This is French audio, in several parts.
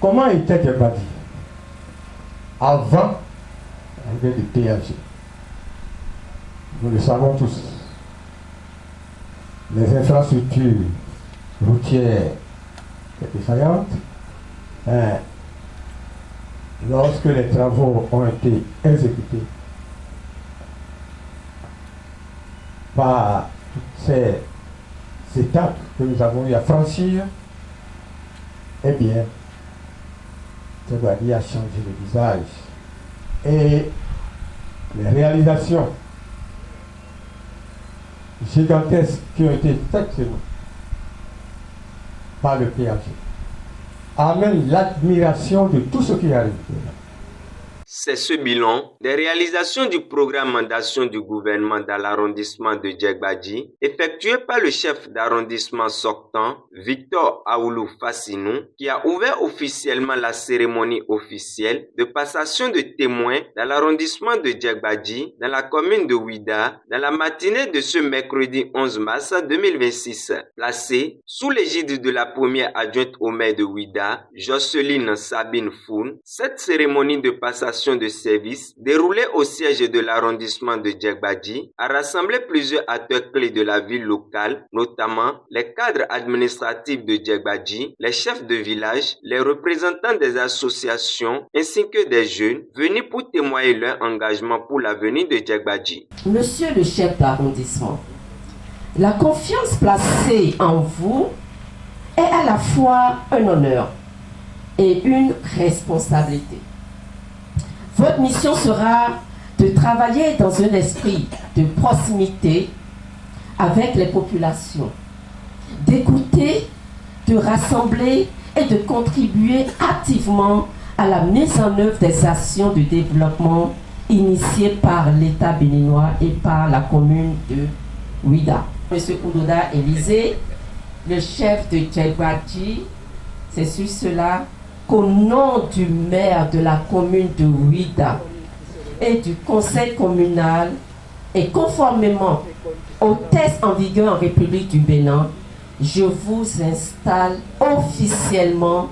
Comment était Djegbadi avant l'arrivée du TAG? Nous le savons tous. Les infrastructures routières étaient défaillantes. Lorsque les travaux ont été exécutés par toutes ces étapes que nous avons eu à franchir, eh bien, Djegbadi a changé de visage. Et les réalisations gigantesques qui ont été faites chez nous par le PAG amènent l'admiration de tous ceux qui arrivent. C'est ce bilan des réalisations du programme d'action du gouvernement dans l'arrondissement de Djegbadi, effectué par le chef d'arrondissement sortant, Victor Aoulou Fassinou, qui a ouvert officiellement la cérémonie officielle de passation de témoins dans l'arrondissement de Djegbadi, dans la commune de Ouida, dans la matinée de ce mercredi 11 mars 2026. Placée sous l'égide de la première adjointe au maire de Ouida, Jocelyne Sabine Foun, cette cérémonie de passation de service déroulée au siège de l'arrondissement de Djegbadi a rassemblé plusieurs acteurs clés de la ville locale, notamment les cadres administratifs de Djegbadi, les chefs de village, les représentants des associations ainsi que des jeunes venus pour témoigner leur engagement pour l'avenir de Djegbadi. Monsieur le chef d'arrondissement, la confiance placée en vous est à la fois un honneur et une responsabilité. Votre mission sera de travailler dans un esprit de proximité avec les populations, d'écouter, de rassembler et de contribuer activement à la mise en œuvre des actions de développement initiées par l'État béninois et par la commune de Ouida. Monsieur Koudoda Élisée, le chef de Djegbadi, c'est sur cela qu'au nom du maire de la commune de Ouida et du conseil communal et conformément aux textes en vigueur en République du Bénin, je vous installe officiellement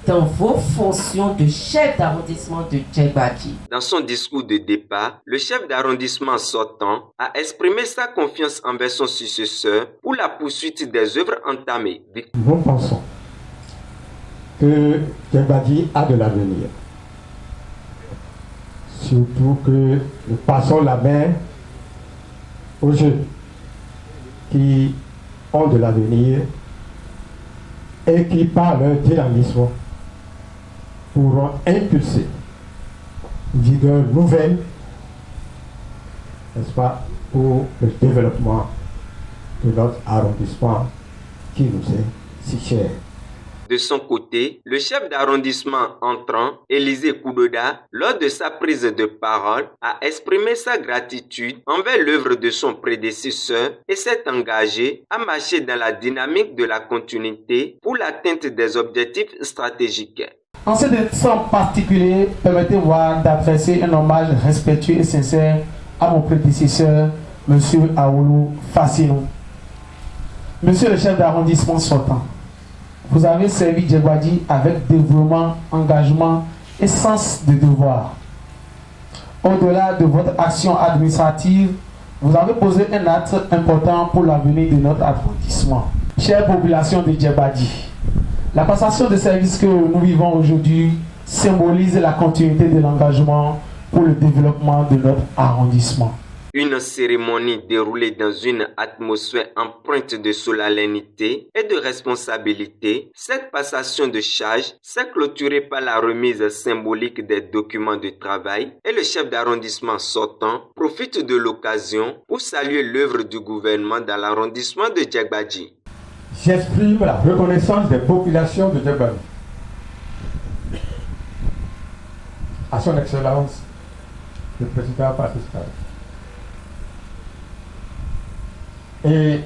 dans vos fonctions de chef d'arrondissement de Djegbadi. Dans son discours de départ, le chef d'arrondissement sortant a exprimé sa confiance envers son successeur pour la poursuite des œuvres entamées. Nous pensons que Djegbadi a de l'avenir. Surtout que nous passons la main aux jeunes qui ont de l'avenir et qui, par leur dynamisme, pourront impulser une vigueur nouvelle, n'est-ce pas, pour le développement de notre arrondissement qui nous est si cher. De son côté, le chef d'arrondissement entrant, Élisée Koudoda, lors de sa prise de parole, a exprimé sa gratitude envers l'œuvre de son prédécesseur et s'est engagé à marcher dans la dynamique de la continuité pour l'atteinte des objectifs stratégiques. En cet instant particulier, permettez-moi d'adresser un hommage respectueux et sincère à mon prédécesseur, M. Aoulou Fassinou. Monsieur le chef d'arrondissement sortant, vous avez servi Djegbadi avec dévouement, engagement et sens de devoir. Au-delà de votre action administrative, vous avez posé un acte important pour l'avenir de notre arrondissement. Chère population de Djegbadi, la passation de services que nous vivons aujourd'hui symbolise la continuité de l'engagement pour le développement de notre arrondissement. Une cérémonie déroulée dans une atmosphère empreinte de solennité et de responsabilité, cette passation de charge s'est clôturée par la remise symbolique des documents de travail et le chef d'arrondissement sortant profite de l'occasion pour saluer l'œuvre du gouvernement dans l'arrondissement de Djegbadi. J'exprime la reconnaissance des populations de Djegbadi à son Excellence le président Patrice Talon. Et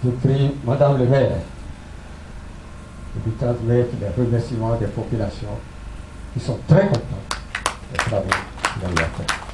je prie Madame le maire de lui transmettre les remerciements des populations qui sont très contentes des travaux qu'il a eu à faire.